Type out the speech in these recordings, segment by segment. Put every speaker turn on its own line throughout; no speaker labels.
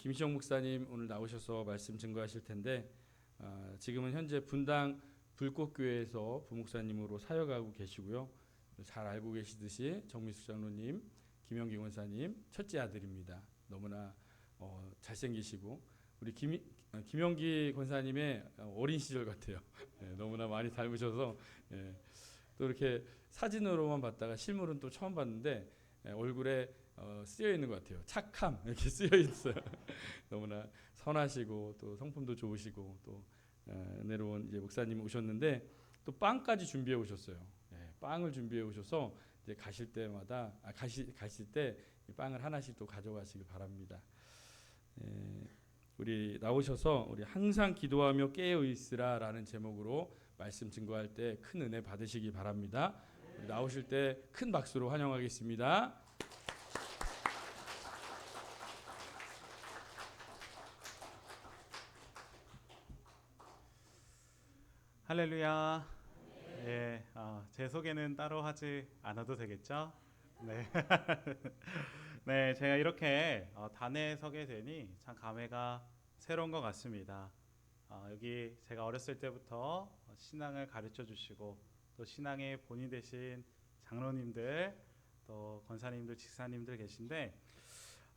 김시영 목사님 오늘 나오셔서 말씀 증거하실 텐데 지금은 현재 분당 불꽃교회에서 부목사님으로 사역하고 계시고요. 잘 알고 계시듯이 정미숙 장로님, 김영기 권사님 첫째 아들입니다. 너무나 잘생기시고 우리 김영기 권사님의 어린 시절 같아요. 너무나 많이 닮으셔서 또 이렇게 사진으로만 봤다가 실물은 또 처음 봤는데 얼굴에 쓰여 있는 것 같아요. 착함 이렇게 쓰여 있어요. 너무나 선하시고 또 성품도 좋으시고 또 은혜로운 이제 목사님 오셨는데 또 빵까지 준비해 오셨어요. 빵을 준비해 오셔서 이제 가실 때마다 가실 때 빵을 하나씩 또 가져가시길 바랍니다. 우리 나오셔서 우리 항상 기도하며 깨어 있으라라는 제목으로 말씀 증거할 때 큰 은혜 받으시기 바랍니다. 우리 나오실 때 큰 박수로 환영하겠습니다.
할렐루야. 예, 제 소개는 따로 하지 않아도 되겠죠? 네. 네, 제가 이렇게 단에 서게 되니 참 감회가 새로운 것 같습니다. 여기 제가 어렸을 때부터 신앙을 가르쳐 주시고 또 신앙의 본이 되신 장로님들 또 권사님들 집사님들 계신데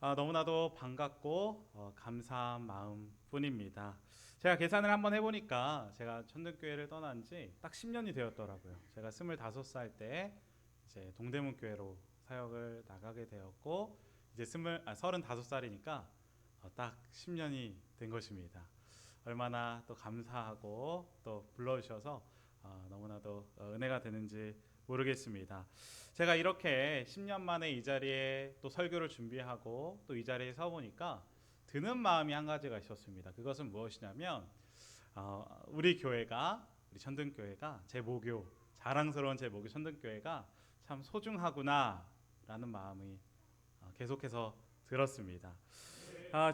너무나도 반갑고 감사한 마음뿐입니다. 제가 계산을 한번 해보니까 제가 천등교회를 떠난 지 딱 10년이 되었더라고요. 제가 25살 때 이제 동대문 교회로 사역을 나가게 되었고 이제 35살이니까 딱 10년이 된 것입니다. 얼마나 또 감사하고 또 불러주셔서 너무나도 은혜가 되는지 모르겠습니다. 제가 이렇게 10년 만에 이 자리에 또 설교를 준비하고 또 이 자리에 서 보니까 드는 마음이 한 가지가 있었습니다. 그것은 무엇이냐면 우리 교회가 우리 천등교회가 제 모교 자랑스러운 제 모교 천등교회가 참 소중하구나라는 마음이 계속해서 들었습니다.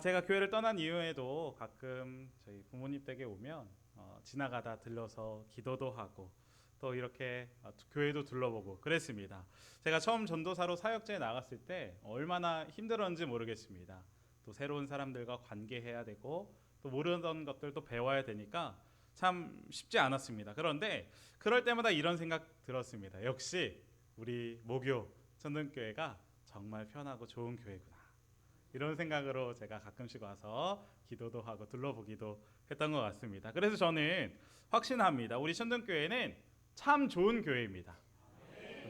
제가 교회를 떠난 이후에도 가끔 저희 부모님 댁에 오면 지나가다 들려서 기도도 하고 또 이렇게 교회도 둘러보고 그랬습니다. 제가 처음 전도사로 사역제에 나갔을 때 얼마나 힘들었는지 모르겠습니다. 또 새로운 사람들과 관계해야 되고 또 모르던 것들도 배워야 되니까 참 쉽지 않았습니다. 그런데 그럴 때마다 이런 생각 들었습니다. 역시 우리 모교 천등교회가 정말 편하고 좋은 교회구나. 이런 생각으로 제가 가끔씩 와서 기도도 하고 둘러보기도 했던 것 같습니다. 그래서 저는 확신합니다. 우리 천등교회는 참 좋은 교회입니다.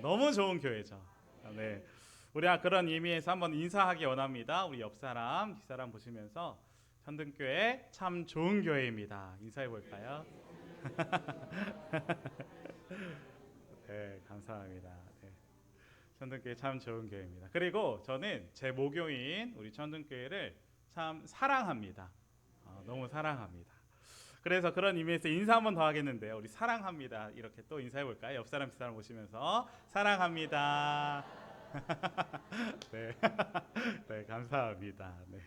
너무 좋은 교회죠. 네. 우리 그런 의미에서 한번 인사하기 원합니다. 우리 옆 사람, 뒷사람 보시면서 천등교회 참 좋은 교회입니다. 인사해 볼까요? 네, 감사합니다. 네. 천등교회 참 좋은 교회입니다. 그리고 저는 제 모교인 우리 천등교회를 참 사랑합니다. 너무 사랑합니다. 그래서 그런 의미에서 인사 한번 더 하겠는데요. 우리 사랑합니다. 이렇게 또 인사해 볼까요? 옆 사람, 뒷 사람 보시면서 사랑합니다. 네, 네, 감사합니다. 네.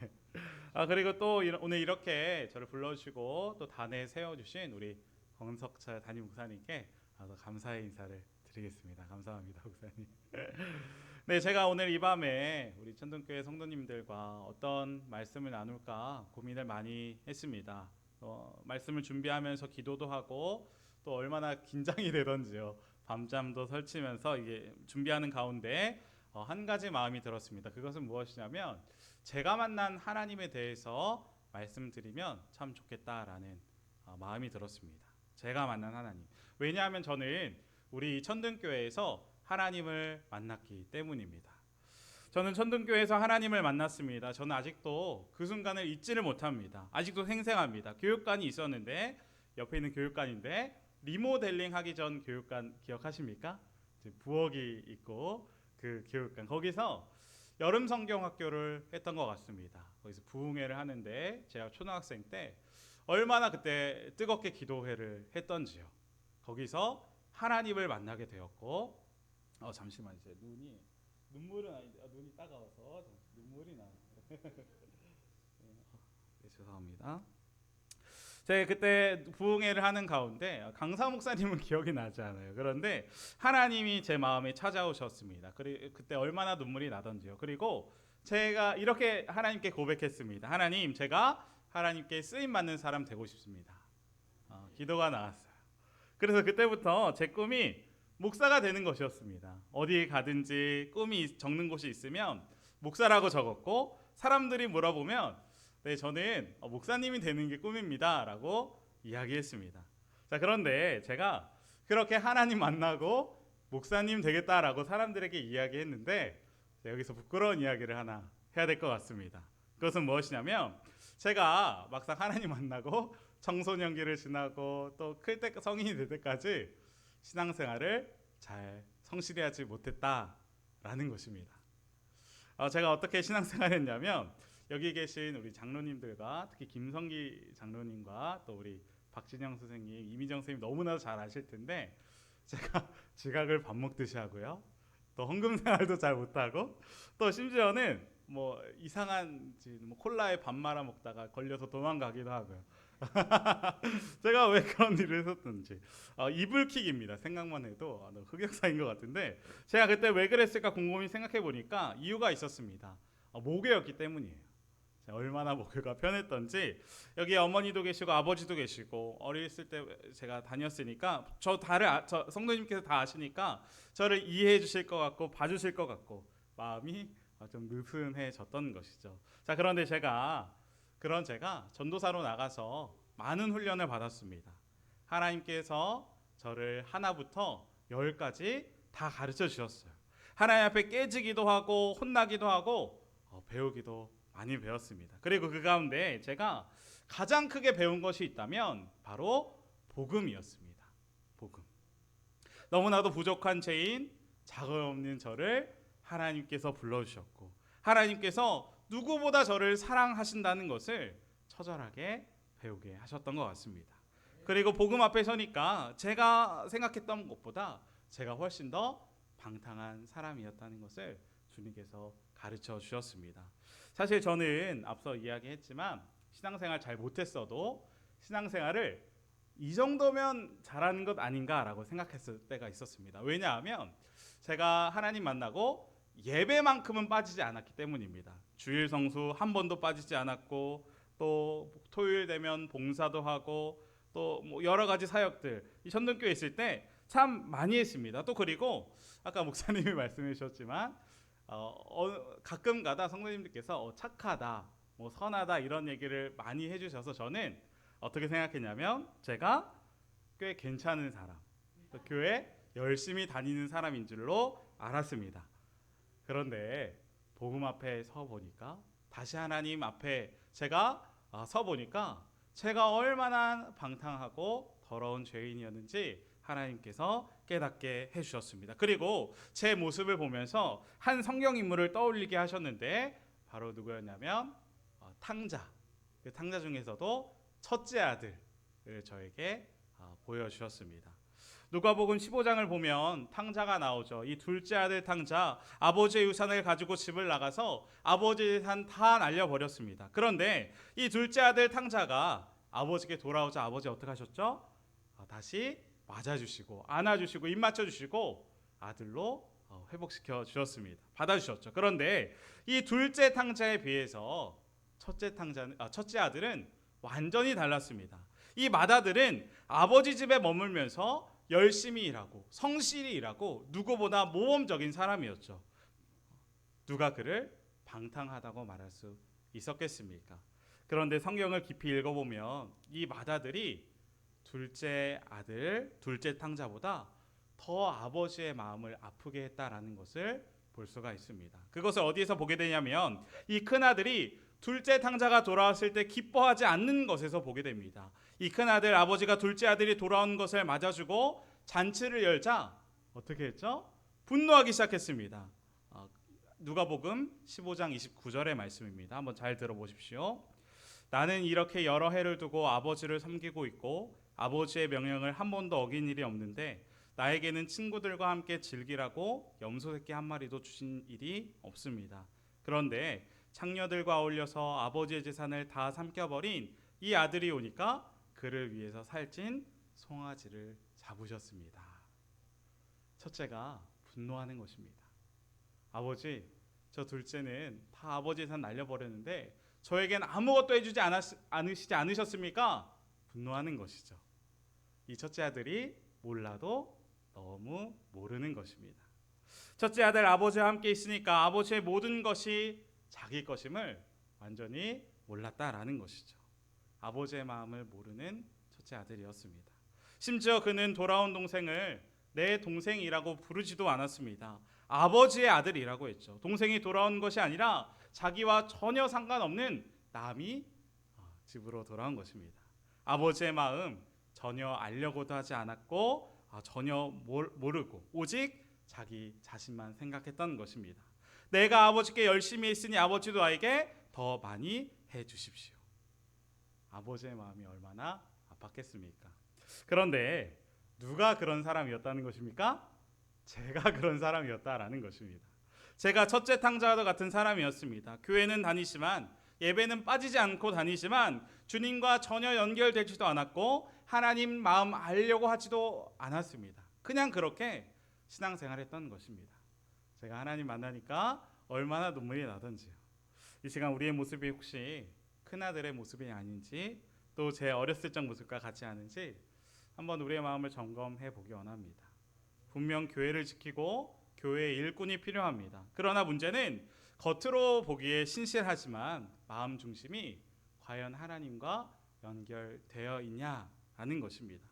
그리고 또 오늘 이렇게 저를 불러주시고 또 단에 세워주신 우리 권석철 담임 목사님께 감사의 인사를 드리겠습니다. 감사합니다, 목사님. 네, 제가 오늘 이 밤에 우리 천등교회 성도님들과 어떤 말씀을 나눌까 고민을 많이 했습니다. 말씀을 준비하면서 기도도 하고 또 얼마나 긴장이 되던지요. 밤잠도 설치면서 이게 준비하는 가운데 한 가지 마음이 들었습니다. 그것은 무엇이냐면 제가 만난 하나님에 대해서 말씀드리면 참 좋겠다라는 마음이 들었습니다. 제가 만난 하나님. 왜냐하면 저는 우리 천등교회에서 하나님을 만났기 때문입니다. 저는 천등교회에서 하나님을 만났습니다. 저는 아직도 그 순간을 잊지를 못합니다. 아직도 생생합니다. 교육관이 있었는데 옆에 있는 교육관인데 리모델링 하기 전 교육관 기억하십니까? 부엌이 있고 그 교육관 거기서 여름 성경 학교를 했던 것 같습니다. 거기서 부흥회를 하는데 제가 초등학생 때 얼마나 그때 뜨겁게 기도회를 했던지요. 거기서 하나님을 만나게 되었고 잠시만 이제 눈물은 아닌데 눈이 따가워서 눈물이 나요. 네, 죄송합니다. 제가 그때 부흥회를 하는 가운데 강사 목사님은 기억이 나지 않아요. 그런데 하나님이 제 마음에 찾아오셨습니다. 그때 얼마나 눈물이 나던지요. 그리고 제가 이렇게 하나님께 고백했습니다. 하나님, 제가 하나님께 쓰임 받는 사람 되고 싶습니다. 기도가 나왔어요. 그래서 그때부터 제 꿈이 목사가 되는 것이었습니다. 어디 가든지 꿈이 적는 곳이 있으면 목사라고 적었고, 사람들이 물어보면 네, 저는 목사님이 되는 게 꿈입니다 라고 이야기했습니다. 자, 그런데 제가 그렇게 하나님 만나고 목사님 되겠다라고 사람들에게 이야기했는데, 여기서 부끄러운 이야기를 하나 해야 될 것 같습니다. 그것은 무엇이냐면, 제가 막상 하나님 만나고 청소년기를 지나고 또 클 때 성인이 될 때까지 신앙생활을 잘 성실히 하지 못했다라는 것입니다. 제가 어떻게 신앙생활했냐면, 여기 계신 우리 장로님들과 특히 김성기 장로님과 또 우리 박진영 선생님, 이미정 선생님 너무나도 잘 아실 텐데, 제가 지각을 밥 먹듯이 하고요, 또 헌금 생활도 잘 못하고, 또 심지어는 뭐 이상한 뭐 콜라에 밥 말아 먹다가 걸려서 도망가기도 하고요. 제가 왜 그런 일을 했었는지 이불킥입니다. 생각만 해도 흑역사인 것 같은데, 제가 그때 왜 그랬을까 곰곰이 생각해 보니까 이유가 있었습니다. 모교였기 때문이에요. 얼마나 목회가 편했던지, 여기 어머니도 계시고 아버지도 계시고, 어렸을 때 제가 다녔으니까 저 성도님께서 다 아시니까 저를 이해해 주실 것 같고 봐주실 것 같고 마음이 좀 느슨해졌던 것이죠. 자, 그런데 제가 전도사로 나가서 많은 훈련을 받았습니다. 하나님께서 저를 하나부터 10까지 다 가르쳐 주셨어요. 하나님 앞에 깨지기도 하고 혼나기도 하고 배우기도 많이 배웠습니다. 그리고 그 가운데 제가 가장 크게 배운 것이 있다면 바로 복음이었습니다. 복음. 너무나도 부족한 죄인, 자격 없는 저를 하나님께서 불러주셨고, 하나님께서 누구보다 저를 사랑하신다는 것을 처절하게 배우게 하셨던 것 같습니다. 그리고 복음 앞에 서니까 제가 생각했던 것보다 제가 훨씬 더 방탕한 사람이었다는 것을 주님께서 가르쳐 주셨습니다. 사실 저는 앞서 이야기했지만 신앙생활 잘 못했어도 신앙생활을 이 정도면 잘하는 것 아닌가라고 생각했을 때가 있었습니다. 왜냐하면 제가 하나님 만나고 예배만큼은 빠지지 않았기 때문입니다. 주일 성수 한 번도 빠지지 않았고, 또 토요일 되면 봉사도 하고, 또 뭐 여러 가지 사역들 이 전동교회 있을 때 참 많이 했습니다. 또 그리고 아까 목사님이 말씀해 주셨지만 가끔가다 성도님들께서 착하다, 뭐 선하다 이런 얘기를 많이 해주셔서 저는 어떻게 생각했냐면, 제가 꽤 괜찮은 사람, 또 교회 열심히 다니는 사람인 줄로 알았습니다. 그런데 복음 앞에 서 보니까, 다시 하나님 앞에 제가 서 보니까 제가 얼마나 방탕하고 더러운 죄인이었는지 하나님께서 깨닫게 해주셨습니다. 그리고 제 모습을 보면서 한 성경 인물을 떠올리게 하셨는데, 바로 누구였냐면 탕자. 그 탕자 중에서도 첫째 아들을 저에게 보여주셨습니다. 누가복음 15장을 보면 탕자가 나오죠. 이 둘째 아들 탕자, 아버지의 유산을 가지고 집을 나가서 아버지의 유산 다 날려버렸습니다. 그런데 이 둘째 아들 탕자가 아버지께 돌아오자 아버지 어떻게 하셨죠? 다시 맞아주시고 안아주시고 입 맞춰주시고 아들로 회복시켜 주셨습니다. 받아주셨죠. 그런데 이 둘째 탕자에 비해서 첫째 아들은 완전히 달랐습니다. 이 맏아들은 아버지 집에 머물면서 열심히 일하고 성실히 일하고 누구보다 모범적인 사람이었죠. 누가 그를 방탕하다고 말할 수 있었겠습니까? 그런데 성경을 깊이 읽어보면 이 맏아들이 둘째 아들, 둘째 탕자보다 더 아버지의 마음을 아프게 했다라는 것을 볼 수가 있습니다. 그것을 어디에서 보게 되냐면, 이 큰아들이 둘째 탕자가 돌아왔을 때 기뻐하지 않는 것에서 보게 됩니다. 이 큰아들 아버지가 둘째 아들이 돌아온 것을 맞아주고 잔치를 열자 어떻게 했죠? 분노하기 시작했습니다. 누가복음 15장 29절의 말씀입니다. 한번 잘 들어보십시오. 나는 이렇게 여러 해를 두고 아버지를 섬기고 있고 아버지의 명령을 한 번도 어긴 일이 없는데 나에게는 친구들과 함께 즐기라고 염소 새끼 한 마리도 주신 일이 없습니다. 그런데 창녀들과 어울려서 아버지의 재산을 다 삼켜버린 이 아들이 오니까 그를 위해서 살찐 송아지를 잡으셨습니다. 첫째가 분노하는 것입니다. 아버지, 저 둘째는 다 아버지 재산 날려버렸는데 저에겐 아무것도 해주지 않으셨습니까? 분노하는 것이죠. 이 첫째 아들이 몰라도 너무 모르는 것입니다. 첫째 아들 아버지와 함께 있으니까 아버지의 모든 것이 자기 것임을 완전히 몰랐다라는 것이죠. 아버지의 마음을 모르는 첫째 아들이었습니다. 심지어 그는 돌아온 동생을 내 동생이라고 부르지도 않았습니다. 아버지의 아들이라고 했죠. 동생이 돌아온 것이 아니라 자기와 전혀 상관없는 남이 집으로 돌아온 것입니다. 아버지의 마음 전혀 알려고도 하지 않았고 전혀 모르고 오직 자기 자신만 생각했던 것입니다. 내가 아버지께 열심히 했으니 아버지도 나에게 더 많이 해주십시오. 아버지의 마음이 얼마나 아팠겠습니까? 그런데 누가 그런 사람이었다는 것입니까? 제가 그런 사람이었다라는 것입니다. 제가 첫째 탕자와 같은 사람이었습니다. 교회는 다니지만 예배는 빠지지 않고 다니지만 주님과 전혀 연결되지도 않았고 하나님 마음 알려고 하지도 않았습니다. 그냥 그렇게 신앙생활했던 것입니다. 제가 하나님 만나니까 얼마나 눈물이 나던지요. 이 시간 우리의 모습이 혹시 큰아들의 모습이 아닌지 또 제 어렸을 적 모습과 같지 않은지 한번 우리의 마음을 점검해 보기 원합니다. 분명 교회를 지키고 교회의 일꾼이 필요합니다. 그러나 문제는 겉으로 보기에 신실하지만 마음 중심이 과연 하나님과 연결되어 있냐라는 것입니다.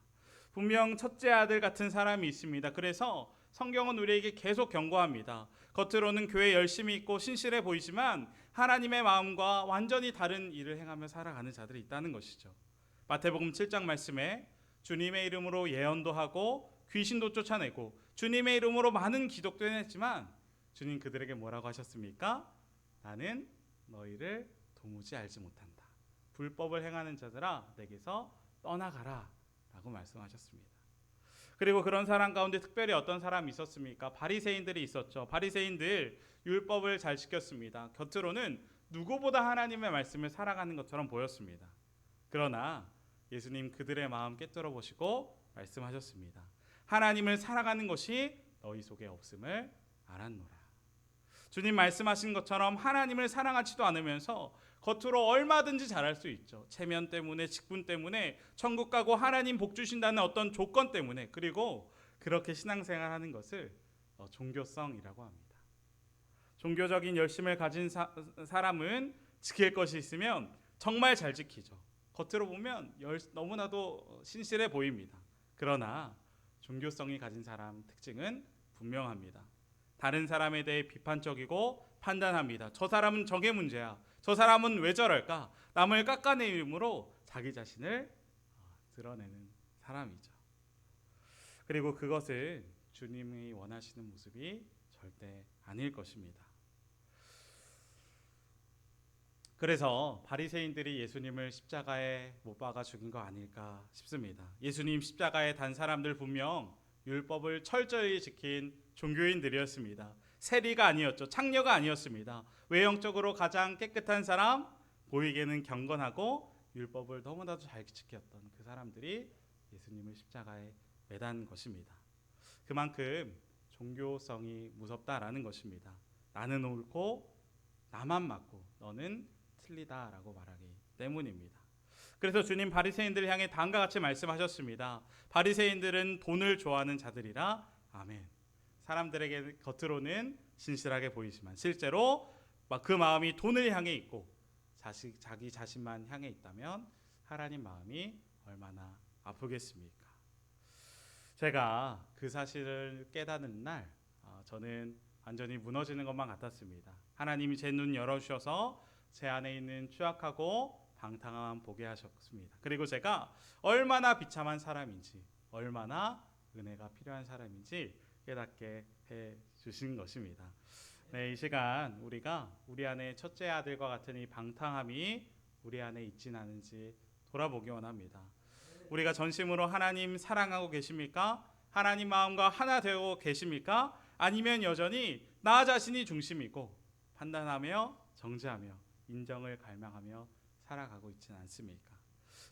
분명 첫째 아들 같은 사람이 있습니다. 그래서 성경은 우리에게 계속 경고합니다. 겉으로는 교회 열심히 있고 신실해 보이지만 하나님의 마음과 완전히 다른 일을 행하며 살아가는 자들이 있다는 것이죠. 마태복음 7장 말씀에 주님의 이름으로 예언도 하고 귀신도 쫓아내고 주님의 이름으로 많은 기독도 해냈지만 주님 그들에게 뭐라고 하셨습니까? 나는 너희를 도무지 알지 못한다. 불법을 행하는 자들아 내게서 떠나가라 라고 말씀하셨습니다. 그리고 그런 사람 가운데 특별히 어떤 사람이 있었습니까? 바리새인들이 있었죠. 바리새인들 율법을 잘 지켰습니다. 겉으로는 누구보다 하나님의 말씀을 살아가는 것처럼 보였습니다. 그러나 예수님 그들의 마음 꿰뚫어 보시고 말씀하셨습니다. 하나님을 살아가는 것이 너희 속에 없음을 알았노라. 주님 말씀하신 것처럼 하나님을 사랑하지도 않으면서 겉으로 얼마든지 잘할 수 있죠. 체면 때문에, 직분 때문에, 천국 가고 하나님 복 주신다는 어떤 조건 때문에, 그리고 그렇게 신앙생활하는 것을 종교성이라고 합니다. 종교적인 열심을 가진 사람은 지킬 것이 있으면 정말 잘 지키죠. 겉으로 보면 너무나도 신실해 보입니다. 그러나 종교성이 가진 사람 특징은 분명합니다. 다른 사람에 대해 비판적이고 판단합니다. 저 사람은 저게 문제야. 저 사람은 왜 저럴까? 남을 깎아내림으로 자기 자신을 드러내는 사람이죠. 그리고 그것을 주님이 원하시는 모습이 절대 아닐 것입니다. 그래서 바리새인들이 예수님을 십자가에 못 박아 죽인 거 아닐까 싶습니다. 예수님 십자가에 단 사람들 분명 율법을 철저히 지킨 종교인들이었습니다. 세리가 아니었죠. 창녀가 아니었습니다. 외형적으로 가장 깨끗한 사람, 보이기에는 경건하고 율법을 너무나도 잘 지켰던 그 사람들이 예수님을 십자가에 매단 것입니다. 그만큼 종교성이 무섭다라는 것입니다. 나는 옳고 나만 맞고 너는 틀리다라고 말하기 때문입니다. 그래서 주님 바리새인들을 향해 다음과 같이 말씀하셨습니다. 바리새인들은 돈을 좋아하는 자들이라. 아멘. 사람들에게 겉으로는 신실하게 보이지만 실제로 그 마음이 돈을 향해 있고 자기 자신만 향해 있다면 하나님 마음이 얼마나 아프겠습니까? 제가 그 사실을 깨닫는 날 저는 완전히 무너지는 것만 같았습니다. 하나님이 제 눈 열어주셔서 제 안에 있는 추악하고 방탕함 보게 하셨습니다. 그리고 제가 얼마나 비참한 사람인지, 얼마나 은혜가 필요한 사람인지 깨닫게 해주신 것입니다. 네, 이 시간 우리가 우리 안에 첫째 아들과 같은 이 방탕함이 우리 안에 있진 않은지 돌아보기 원합니다. 우리가 전심으로 하나님 사랑하고 계십니까? 하나님 마음과 하나 되어 계십니까? 아니면 여전히 나 자신이 중심이고 판단하며 정죄하며 인정을 갈망하며 살아가고 있지는 않습니까?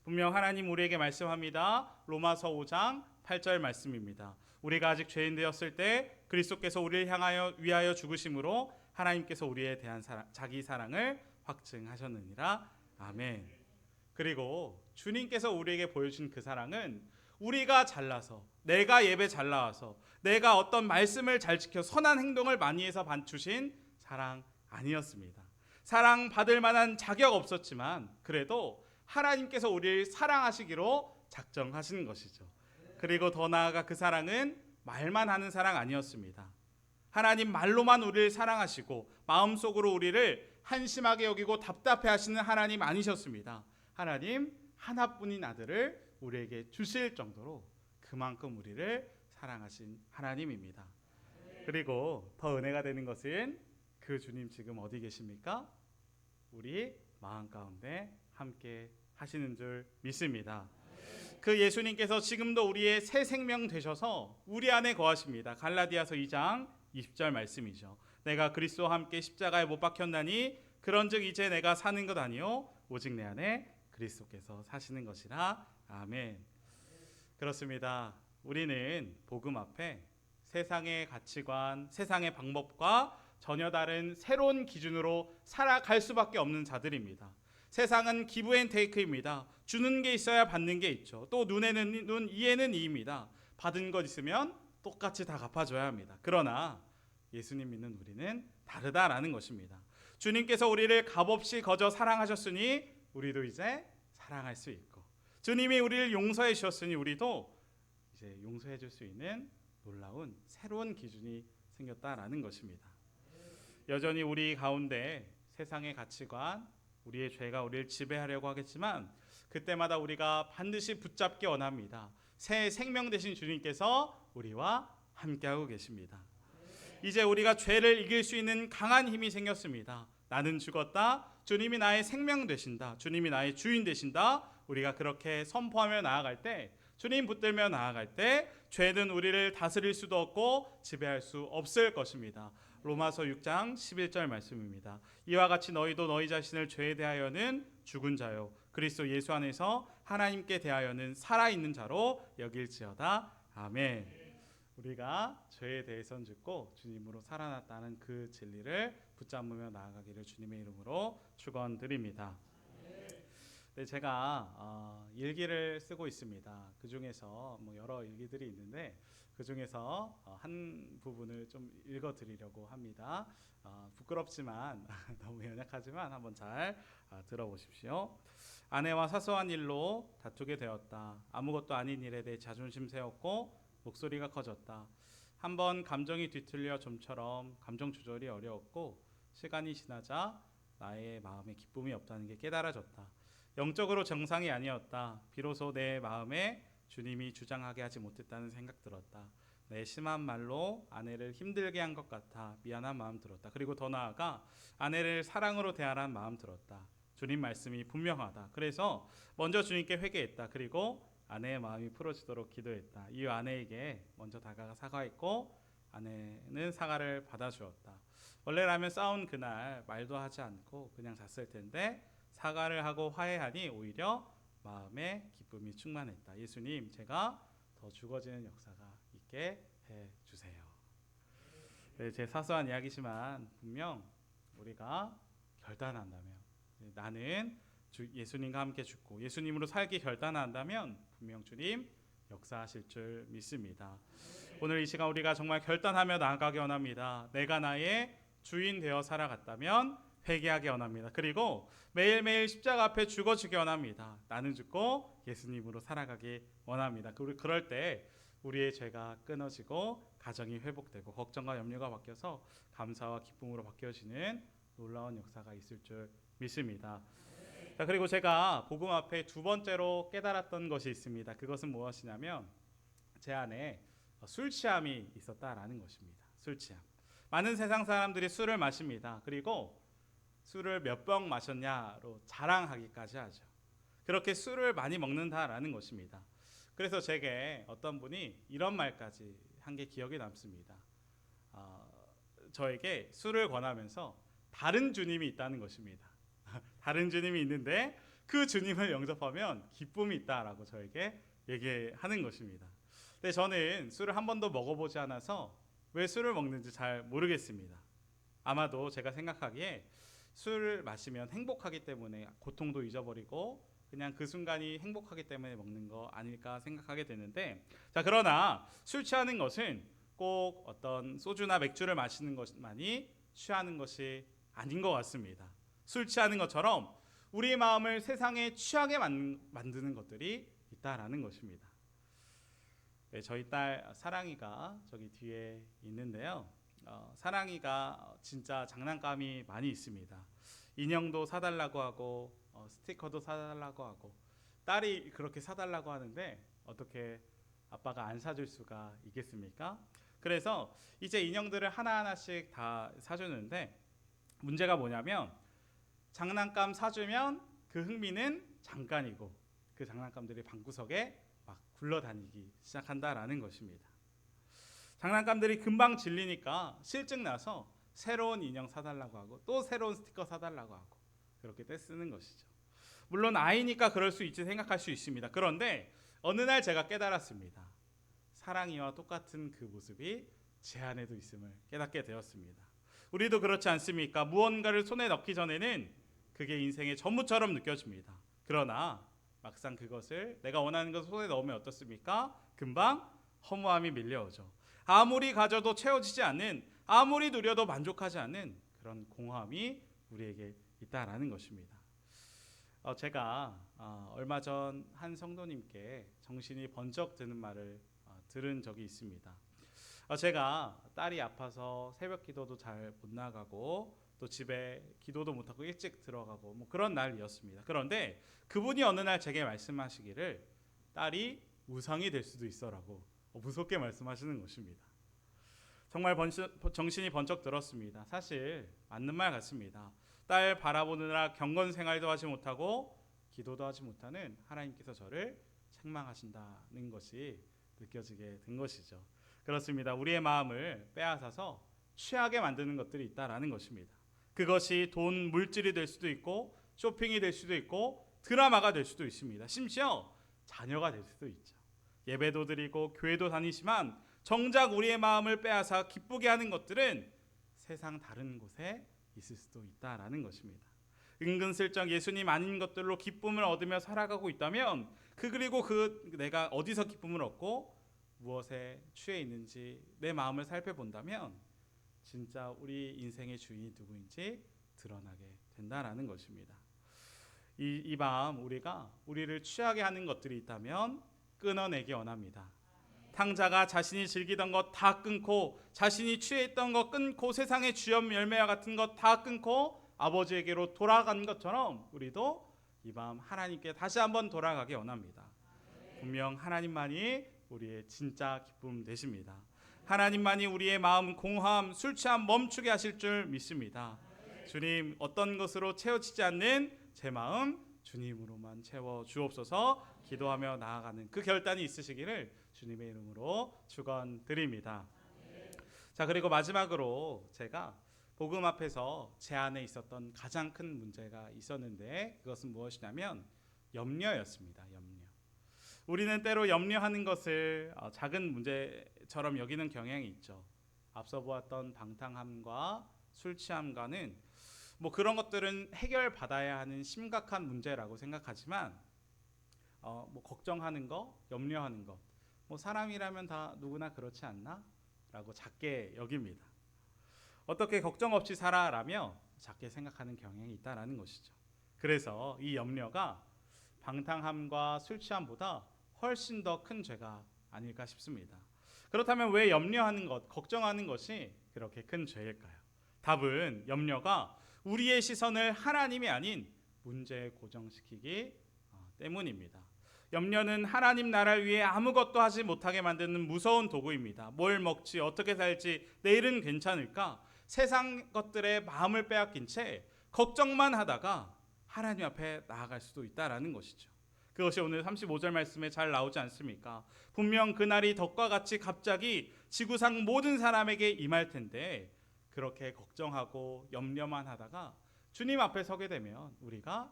분명 하나님 우리에게 말씀합니다. 로마서 5장 8절 말씀입니다. 우리가 아직 죄인 되었을 때 그리스도께서 우리를 위하여 죽으심으로 하나님께서 우리에 대한 자기 사랑을 확증하셨느니라. 아멘. 그리고 주님께서 우리에게 보여준 그 사랑은 우리가 잘나서, 내가 예배 잘 나와서, 내가 어떤 말씀을 잘 지켜 선한 행동을 많이 해서 주신 사랑 아니었습니다. 사랑 받을 만한 자격 없었지만 그래도 하나님께서 우리를 사랑하시기로 작정하신 것이죠. 그리고 더 나아가 그 사랑은 말만 하는 사랑 아니었습니다. 하나님 말로만 우리를 사랑하시고 마음속으로 우리를 한심하게 여기고 답답해 하시는 하나님 아니셨습니다. 하나님 하나뿐인 아들을 우리에게 주실 정도로 그만큼 우리를 사랑하신 하나님입니다. 그리고 더 은혜가 되는 것은 그 주님 지금 어디 계십니까? 우리 마음 가운데 함께 하시는 줄 믿습니다. 그 예수님께서 지금도 우리의 새 생명 되셔서 우리 안에 거하십니다. 갈라디아서 2장 20절 말씀이죠. 내가 그리스도와 함께 십자가에 못 박혔나니 그런즉 이제 내가 사는 것 아니요 오직 내 안에 그리스도께서 사시는 것이라. 아멘. 그렇습니다. 우리는 복음 앞에 세상의 가치관, 세상의 방법과 전혀 다른 새로운 기준으로 살아갈 수밖에 없는 자들입니다. 세상은 기브 앤 테이크입니다. 주는 게 있어야 받는 게 있죠. 또 눈에는 눈, 이에는 이입니다. 받은 것 있으면 똑같이 다 갚아줘야 합니다. 그러나 예수님 믿는 우리는 다르다라는 것입니다. 주님께서 우리를 값없이 거저 사랑하셨으니 우리도 이제 사랑할 수 있고, 주님이 우리를 용서해 주셨으니 우리도 이제 용서해 줄 수 있는 놀라운 새로운 기준이 생겼다라는 것입니다. 여전히 우리 가운데 세상의 가치관, 우리의 죄가 우리를 지배하려고 하겠지만 그때마다 우리가 반드시 붙잡기 원합니다. 새 생명 되신 주님께서 우리와 함께하고 계십니다. 이제 우리가 죄를 이길 수 있는 강한 힘이 생겼습니다. 나는 죽었다. 주님이 나의 생명 되신다. 주님이 나의 주인 되신다. 우리가 그렇게 선포하며 나아갈 때, 주님 붙들며 나아갈 때 죄는 우리를 다스릴 수도 없고 지배할 수 없을 것입니다. 로마서 6장 11절 말씀입니다. 이와 같이 너희도 너희 자신을 죄에 대하여는 죽은 자요 그리스도 예수 안에서 하나님께 대하여는 살아있는 자로 여길지어다. 아멘. 우리가 죄에 대해서는 죽고 주님으로 살아났다는 그 진리를 붙잡으며 나아가기를 주님의 이름으로 축원드립니다. 네, 제가 일기를 쓰고 있습니다. 그 중에서 여러 일기들이 있는데 그 중에서 한 부분을 좀 읽어드리려고 합니다. 부끄럽지만 너무 연약하지만 한번 잘 들어보십시오. 아내와 사소한 일로 다투게 되었다. 아무것도 아닌 일에 대해 자존심 세웠고 목소리가 커졌다. 한번 감정이 뒤틀려 좀처럼 감정 조절이 어려웠고 시간이 지나자 나의 마음에 기쁨이 없다는 게 깨달아졌다. 영적으로 정상이 아니었다. 비로소 내 마음에 주님이 주장하게 하지 못했다는 생각 들었다. 내 심한 말로 아내를 힘들게 한 것 같아 미안한 마음 들었다. 그리고 더 나아가 아내를 사랑으로 대하라는 마음 들었다. 주님 말씀이 분명하다. 그래서 먼저 주님께 회개했다. 그리고 아내의 마음이 풀어지도록 기도했다. 이 아내에게 먼저 다가가 사과했고 아내는 사과를 받아주었다. 원래라면 싸운 그날 말도 하지 않고 그냥 잤을 텐데 사과를 하고 화해하니 오히려 마음에 기쁨이 충만했다. 예수님, 제가 더 죽어지는 역사가 있게 해주세요. 네, 제 사소한 이야기지만 분명 우리가 결단한다면, 나는 예수님과 함께 죽고 예수님으로 살기 결단한다면 분명 주님 역사하실 줄 믿습니다. 오늘 이 시간 우리가 정말 결단하며 나아가기 원합니다. 내가 나의 주인 되어 살아갔다면 회개하기 원합니다. 그리고 매일매일 십자가 앞에 죽어지기 원합니다. 나는 죽고 예수님으로 살아가기 원합니다. 그럴 때 우리의 죄가 끊어지고 가정이 회복되고 걱정과 염려가 바뀌어서 감사와 기쁨으로 바뀌어지는 놀라운 역사가 있을 줄 믿습니다. 자, 그리고 제가 복음 앞에 두 번째로 깨달았던 것이 있습니다. 그것은 무엇이냐면 제 안에 술 취함이 있었다라는 것입니다. 술 취함. 많은 세상 사람들이 술을 마십니다. 그리고 술을 몇 병 마셨냐로 자랑하기까지 하죠. 그렇게 술을 많이 먹는다라는 것입니다. 그래서 제게 어떤 분이 이런 말까지 한 게 기억에 남습니다. 저에게 술을 권하면서 다른 주님이 있다는 것입니다. 다른 주님이 있는데 그 주님을 영접하면 기쁨이 있다라고 저에게 얘기하는 것입니다. 근데 저는 술을 한 번도 먹어보지 않아서 왜 술을 먹는지 잘 모르겠습니다. 아마도 제가 생각하기에 술을 마시면 행복하기 때문에 고통도 잊어버리고 그냥 그 순간이 행복하기 때문에 먹는 거 아닐까 생각하게 되는데, 자, 그러나 술 취하는 것은 꼭 어떤 소주나 맥주를 마시는 것만이 취하는 것이 아닌 것 같습니다. 술 취하는 것처럼 우리의 마음을 세상에 취하게 만드는 것들이 있다라는 것입니다. 네, 저희 딸 사랑이가 저기 뒤에 있는데요. 사랑이가 진짜 장난감이 많이 있습니다. 인형도 사달라고 하고 스티커도 사달라고 하고, 딸이 그렇게 사달라고 하는데 어떻게 아빠가 안 사줄 수가 있겠습니까? 그래서 이제 인형들을 하나하나씩 다 사주는데, 문제가 뭐냐면 장난감 사주면 그 흥미는 잠깐이고 그 장난감들이 방구석에 막 굴러다니기 시작한다라는 것입니다. 장난감들이 금방 질리니까 실증 나서 새로운 인형 사달라고 하고 또 새로운 스티커 사달라고 하고 그렇게 떼쓰는 것이죠. 물론 아이니까 그럴 수 있지 생각할 수 있습니다. 그런데 어느 날 제가 깨달았습니다. 사랑이와 똑같은 그 모습이 제 안에도 있음을 깨닫게 되었습니다. 우리도 그렇지 않습니까? 무언가를 손에 넣기 전에는 그게 인생의 전부처럼 느껴집니다. 그러나 막상 그것을 내가 원하는 것을 손에 넣으면 어떻습니까? 금방 허무함이 밀려오죠. 아무리 가져도 채워지지 않는, 아무리 누려도 만족하지 않는 그런 공허함이 우리에게 있다라는 것입니다. 제가 얼마 전 한 성도님께 정신이 번쩍 드는 말을 들은 적이 있습니다. 제가 딸이 아파서 새벽 기도도 잘 못 나가고 또 집에 기도도 못하고 일찍 들어가고 뭐 그런 날이었습니다. 그런데 그분이 어느 날 제게 말씀하시기를 딸이 우상이 될 수도 있어라고 무섭게 말씀하시는 것입니다. 정말 정신이 번쩍 들었습니다. 사실 맞는 말 같습니다. 딸 바라보느라 경건 생활도 하지 못하고 기도도 하지 못하는 하나님께서 저를 책망하신다는 것이 느껴지게 된 것이죠. 그렇습니다. 우리의 마음을 빼앗아서 취하게 만드는 것들이 있다라는 것입니다. 그것이 돈, 물질이 될 수도 있고 쇼핑이 될 수도 있고 드라마가 될 수도 있습니다. 심지어 자녀가 될 수도 있죠. 예배도 드리고 교회도 다니지만 정작 우리의 마음을 빼앗아 기쁘게 하는 것들은 세상 다른 곳에 있을 수도 있다라는 것입니다. 은근슬쩍 예수님 아닌 것들로 기쁨을 얻으며 살아가고 있다면 그리고 내가 어디서 기쁨을 얻고 무엇에 취해 있는지 내 마음을 살펴본다면 진짜 우리 인생의 주인이 누구인지 드러나게 된다라는 것입니다. 이 밤 우리가 우리를 취하게 하는 것들이 있다면 끊어내기 원합니다. 탕자가 자신이 즐기던 것 다 끊고 자신이 취했던 것 끊고 세상의 주염 열매와 같은 것 다 끊고 아버지에게로 돌아간 것처럼 우리도 이 밤 하나님께 다시 한번 돌아가기 원합니다. 분명 하나님만이 우리의 진짜 기쁨 되십니다. 하나님만이 우리의 마음 공허함, 술 취함 멈추게 하실 줄 믿습니다. 주님, 어떤 것으로 채워지지 않는 제 마음 주님으로만 채워 주옵소서. 기도하며 나아가는 그 결단이 있으시기를 주님의 이름으로 축원드립니다. 자, 그리고 마지막으로 제가 복음 앞에서 제 안에 있었던 가장 큰 문제가 있었는데 그것은 무엇이냐면 염려였습니다. 염려. 우리는 때로 염려하는 것을 작은 문제처럼 여기는 경향이 있죠. 앞서 보았던 방탕함과 술 취함과는 뭐 그런 것들은 해결받아야 하는 심각한 문제라고 생각하지만 뭐 걱정하는 거, 염려하는 것, 뭐 사람이라면 다 누구나 그렇지 않나? 라고 작게 여깁니다. 어떻게 걱정 없이 살아라며 작게 생각하는 경향이 있다라는 것이죠. 그래서 이 염려가 방탕함과 술 취함보다 훨씬 더 큰 죄가 아닐까 싶습니다. 그렇다면 왜 염려하는 것, 걱정하는 것이 그렇게 큰 죄일까요? 답은 염려가 우리의 시선을 하나님이 아닌 문제에 고정시키기 때문입니다. 염려는 하나님 나라를 위해 아무것도 하지 못하게 만드는 무서운 도구입니다. 뭘 먹지, 어떻게 살지, 내일은 괜찮을까? 세상 것들에 마음을 빼앗긴 채 걱정만 하다가 하나님 앞에 나아갈 수도 있다라는 것이죠. 그것이 오늘 35절 말씀에 잘 나오지 않습니까? 분명 그날이 덕과 같이 갑자기 지구상 모든 사람에게 임할 텐데 그렇게 걱정하고 염려만 하다가 주님 앞에 서게 되면 우리가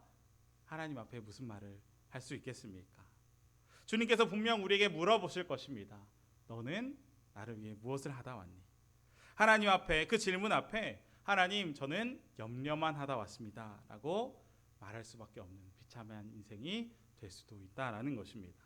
하나님 앞에 무슨 말을 할 수 있겠습니까? 주님께서 분명 우리에게 물어보실 것입니다. 너는 나를 위해 무엇을 하다 왔니? 하나님 앞에 그 질문 앞에 하나님, 저는 염려만 하다 왔습니다 라고 말할 수밖에 없는 비참한 인생이 될 수도 있다라는 것입니다.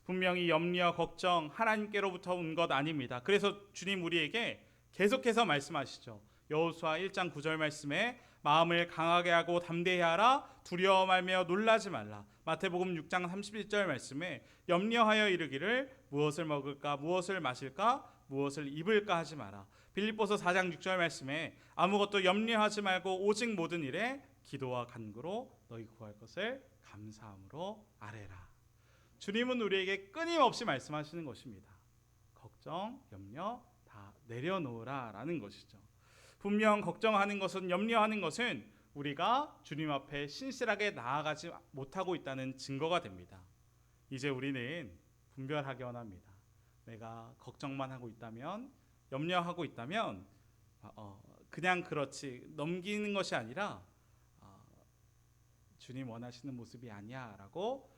분명히 염려, 걱정 하나님께로부터 온 것 아닙니다. 그래서 주님 우리에게 계속해서 말씀하시죠. 여호수아 1장 9절 말씀에 마음을 강하게 하고 담대히 하라, 두려워 말며 놀라지 말라. 마태복음 6장 31절 말씀에 염려하여 이르기를 무엇을 먹을까, 무엇을 마실까, 무엇을 입을까 하지 마라. 빌립보서 4장 6절 말씀에 아무것도 염려하지 말고 오직 모든 일에 기도와 간구로 너희 구할 것을 감사함으로 아뢰라. 주님은 우리에게 끊임없이 말씀하시는 것입니다. 걱정, 염려 다 내려놓으라 라는 것이죠. 분명 걱정하는 것은, 염려하는 것은 우리가 주님 앞에 신실하게 나아가지 못하고 있다는 증거가 됩니다. 이제 우리는 분별하기 원합니다. 내가 걱정만 하고 있다면, 염려하고 있다면 그냥 그렇지 넘기는 것이 아니라 주님 원하시는 모습이 아니야 라고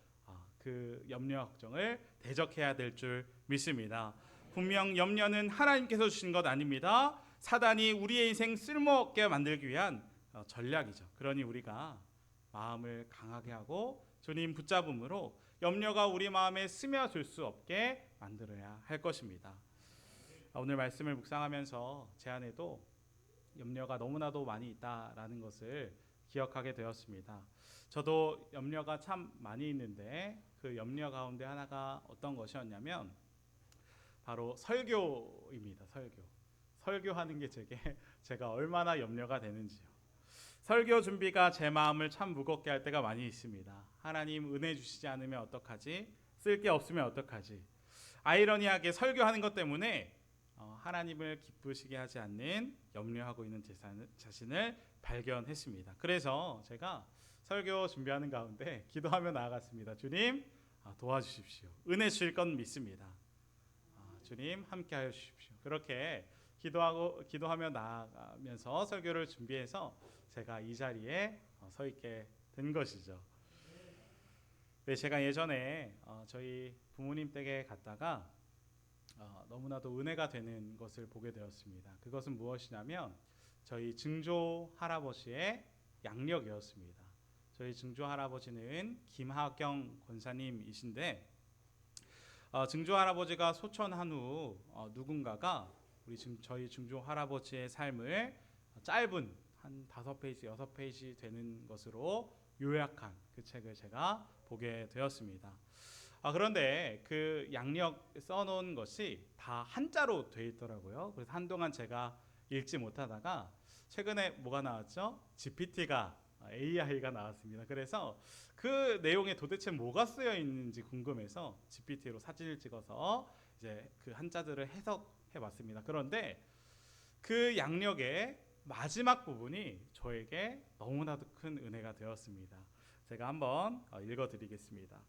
그 염려와 걱정을 대적해야 될 줄 믿습니다. 분명 염려는 하나님께서 주신 것 아닙니다. 사단이 우리의 인생 쓸모없게 만들기 위한 전략이죠. 그러니 우리가 마음을 강하게 하고 주님 붙잡음으로 염려가 우리 마음에 스며들 수 없게 만들어야 할 것입니다. 오늘 말씀을 묵상하면서 제 안에도 염려가 너무나도 많이 있다라는 것을 기억하게 되었습니다. 저도 염려가 참 많이 있는데 그 염려 가운데 하나가 어떤 것이었냐면 바로 설교입니다. 설교하는 게 제가 얼마나 염려가 되는지요. 설교 준비가 제 마음을 참 무겁게 할 때가 많이 있습니다. 하나님 은혜 주시지 않으면 어떡하지? 쓸 게 없으면 어떡하지? 아이러니하게 설교하는 것 때문에 하나님을 기쁘시게 하지 않는 염려하고 있는 자신을 발견했습니다. 그래서 제가 설교 준비하는 가운데 기도하며 나아갔습니다. 주님 도와주십시오. 은혜 주실 건 믿습니다. 주님 함께하여 주십시오. 그렇게 기도하며 나아가면서 설교를 준비해서 제가 이 자리에 서 있게 된 것이죠. 네, 제가 예전에 저희 부모님 댁에 갔다가 너무나도 은혜가 되는 것을 보게 되었습니다. 그것은 무엇이냐면 저희 증조 할아버지의 양력이었습니다. 저희 증조 할아버지는 김하경 권사님이신데 증조 할아버지가 소천한 후 누군가가 저희 증조 할아버지의 삶을 짧은 한 5페이지, 6페이지 되는 것으로 요약한 그 책을 제가 보게 되었습니다. 그런데 그 양력 써놓은 것이 다 한자로 돼 있더라고요. 그래서 한동안 제가 읽지 못하다가 최근에 뭐가 나왔죠? GPT가 AI가 나왔습니다. 그래서 그 내용에 도대체 뭐가 쓰여 있는지 궁금해서 GPT로 사진을 찍어서 이제 그 한자들을 해석해 봤습니다. 그런데 그 양력의 마지막 부분이 저에게 너무나도 큰 은혜가 되었습니다. 제가 한번 읽어드리겠습니다.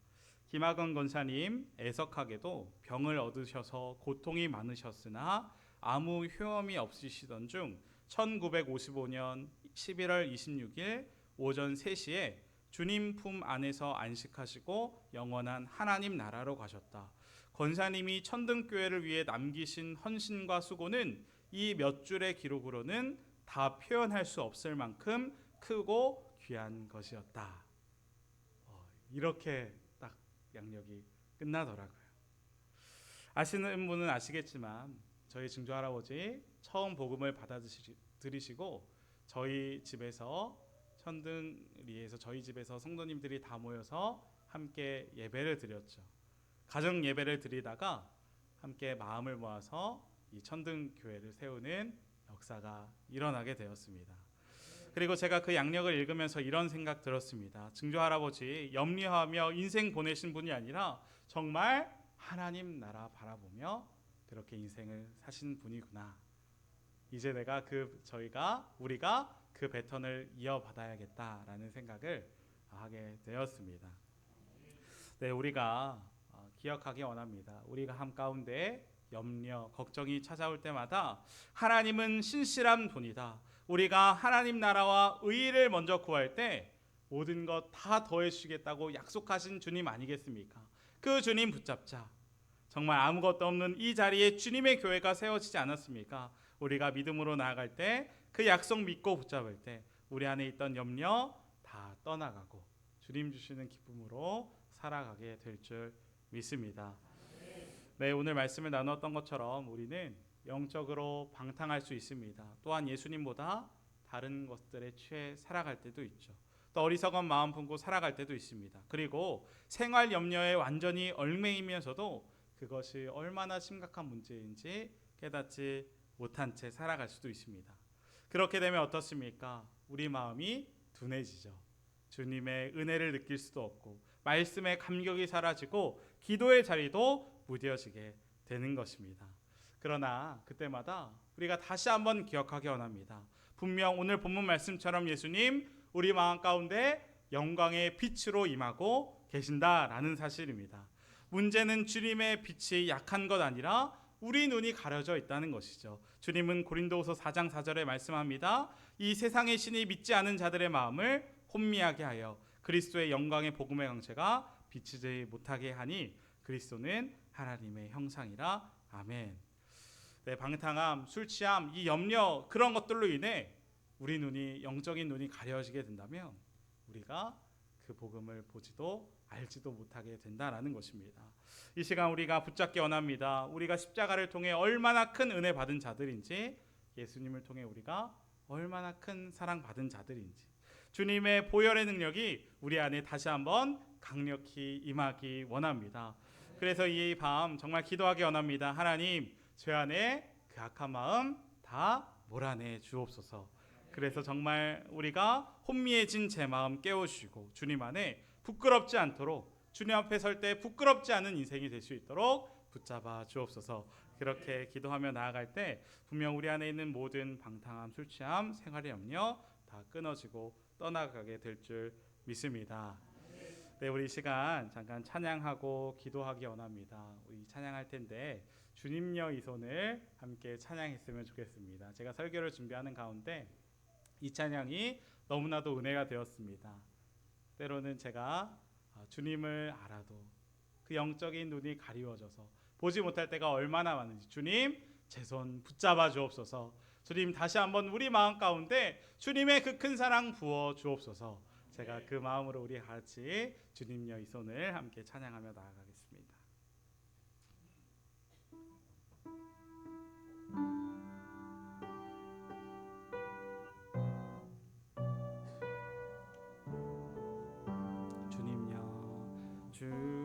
김학원 권사님, 애석하게도 병을 얻으셔서 고통이 많으셨으나 아무 효험이 없으시던 중 1955년 11월 26일 오전 3시에 주님 품 안에서 안식하시고 영원한 하나님 나라로 가셨다. 권사님이 천등교회를 위해 남기신 헌신과 수고는 이 몇 줄의 기록으로는 다 표현할 수 없을 만큼 크고 귀한 것이었다. 이렇게 딱 양력이 끝나더라고요. 아시는 분은 아시겠지만 저희 증조 할아버지 처음 복음을 받아들이시고 저희 집에서 천등리에서 저희 집에서 성도님들이 다 모여서 함께 예배를 드렸죠. 가정 예배를 드리다가 함께 마음을 모아서 이 천등교회를 세우는 역사가 일어나게 되었습니다. 그리고 제가 그 양력을 읽으면서 이런 생각 들었습니다. 증조 할아버지 염려하며 인생 보내신 분이 아니라 정말 하나님 나라 바라보며 그렇게 인생을 사신 분이구나. 이제 우리가 그 배턴을 이어받아야겠다라는 생각을 하게 되었습니다. 네, 우리가 기억하기 원합니다. 우리가 삶 가운데 염려, 걱정이 찾아올 때마다 하나님은 신실한 분이다. 우리가 하나님 나라와 의를 먼저 구할 때 모든 것 다 더해 주시겠다고 약속하신 주님 아니겠습니까? 그 주님 붙잡자. 정말 아무것도 없는 이 자리에 주님의 교회가 세워지지 않았습니까? 우리가 믿음으로 나아갈 때 그 약속 믿고 붙잡을 때 우리 안에 있던 염려 다 떠나가고 주님 주시는 기쁨으로 살아가게 될 줄 믿습니다. 네, 오늘 말씀을 나눴던 것처럼 우리는 영적으로 방탕할 수 있습니다. 또한 예수님보다 다른 것들에 취해 살아갈 때도 있죠. 또 어리석은 마음 품고 살아갈 때도 있습니다. 그리고 생활 염려에 완전히 얽매이면서도 그것이 얼마나 심각한 문제인지 깨닫지 못한 채 살아갈 수도 있습니다. 그렇게 되면 어떻습니까? 우리 마음이 둔해지죠. 주님의 은혜를 느낄 수도 없고 말씀의 감격이 사라지고 기도의 자리도 무뎌지게 되는 것입니다. 그러나 그때마다 우리가 다시 한번 기억하기 원합니다. 분명 오늘 본문 말씀처럼 예수님 우리 마음 가운데 영광의 빛으로 임하고 계신다라는 사실입니다. 문제는 주님의 빛이 약한 것 아니라 우리 눈이 가려져 있다는 것이죠. 주님은 고린도후서 4장 4절에 말씀합니다. 이 세상의 신이 믿지 않은 자들의 마음을 혼미하게 하여 그리스도의 영광의 복음의 강체가 비치지 못하게 하니 그리스도는 하나님의 형상이라. 아멘. 네, 방탕함, 술 취함, 이 염려 그런 것들로 인해 우리 눈이 영적인 눈이 가려지게 된다면 우리가 그 복음을 보지도 알지도 못하게 된다라는 것입니다. 이 시간 우리가 붙잡기 원합니다. 우리가 십자가를 통해 얼마나 큰 은혜 받은 자들인지, 예수님을 통해 우리가 얼마나 큰 사랑 받은 자들인지, 주님의 보혈의 능력이 우리 안에 다시 한번 강력히 임하기 원합니다. 그래서 이 밤 정말 기도하기 원합니다. 하나님, 죄 안에 그 악한 마음 다 몰아내 주옵소서. 그래서 정말 우리가 혼미해진 제 마음 깨우시고 주님 안에 부끄럽지 않도록, 주님 앞에 설 때 부끄럽지 않은 인생이 될 수 있도록 붙잡아 주옵소서. 그렇게 기도하며 나아갈 때 분명 우리 안에 있는 모든 방탕함, 술 취함, 생활의 염려 다 끊어지고 떠나가게 될 줄 믿습니다. 네, 우리 시간 잠깐 찬양하고 기도하기 원합니다. 우리 찬양할 텐데 주님여 이 손을 함께 찬양했으면 좋겠습니다. 제가 설교를 준비하는 가운데 이 찬양이 너무나도 은혜가 되었습니다. 때로는 제가 주님을 알아도 그 영적인 눈이 가리워져서 보지 못할 때가 얼마나 많은지, 주님 제 손 붙잡아 주옵소서. 주님 다시 한번 우리 마음 가운데 주님의 그 큰 사랑 부어 주옵소서. 제가 그 마음으로 우리 같이 주님여 이 손을 함께 찬양하며 나아가겠습니다. 주님여